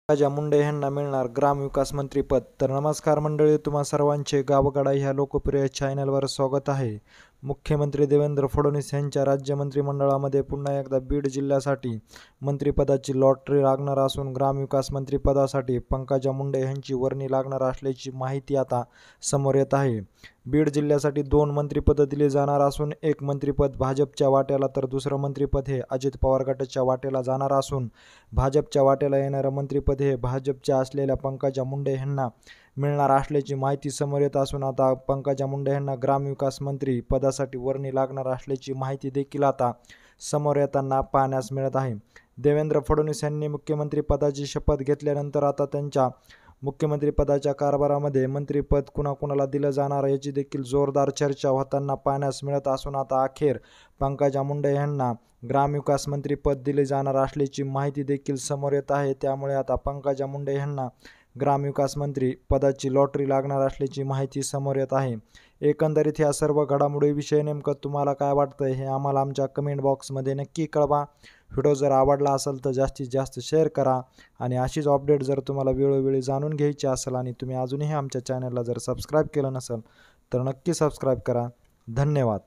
पंकजा मुंडे यांना मिळणार ग्रामविकास मंत्रीपद. तर नमस्कार मंडळी, तुम्हा सर्वांचे गावगाडा ह्या लोकप्रिय चॅनलवर स्वागत आहे. मुख्यमंत्री देवेंद्र फडणवीस यांच्या राज्य मंत्रिमंडळामध्ये पुन्हा एकदा बीड जिल्ह्यासाठी मंत्रिपदाची लॉटरी लागणार असून ग्रामविकास मंत्रिपदासाठी पंकजा मुंडे यांची वर्णी लागणार असल्याची माहिती आता समोर येत आहे. बीड जिल्ह्यासाठी 2 मंत्रिपदं दिली जाणार असून एक मंत्रिपद भाजपच्या वाट्याला तर दुसरं मंत्रिपद हे अजित पवार गटाच्या वाट्याला जाणार असून भाजपच्या वाट्याला येणारं मंत्रिपद हे भाजपच्या असलेल्या पंकजा मुंडे यांना मिळणार असल्याची माहिती समोर येत असून आता पंकजा मुंडे यांना ग्रामविकास मंत्री पदासाठी वर्णी लागणार असल्याची माहिती देखील आता समोर येताना पाहण्यास मिळत आहे. देवेंद्र फडणवीस यांनी मुख्यमंत्रीपदाची शपथ घेतल्यानंतर आता त्यांच्या मुख्यमंत्रीपदाच्या कारभारामध्ये मंत्रिपद कुणाकुणाला दिलं जाणार याची देखील जोरदार चर्चा होताना पाहण्यास मिळत असून आता अखेर पंकजा मुंडे यांना ग्रामविकास मंत्रीपद दिले जाणार असल्याची माहिती देखील समोर येत आहे. त्यामुळे आता पंकजा मुंडे यांना ग्रामविकास मंत्री पदाची लॉटरी लागणार असल्याची माहिती समोर येत आहे. एकंदरीत ह्या सर्व घडामोडीविषयी नेमकं तुम्हाला काय वाटतंय हे आम्हाला आमच्या कमेंट बॉक्समध्ये नक्की कळवा. व्हिडिओ जर आवडला असेल तर जास्तीत जास्त शेअर करा आणि अशीच अपडेट जर तुम्हाला वेळोवेळी जाणून घ्यायची असेल आणि तुम्ही अजूनही आमच्या चॅनलला जर सबस्क्राईब केलं नसेल तर नक्की सबस्क्राईब करा. धन्यवाद.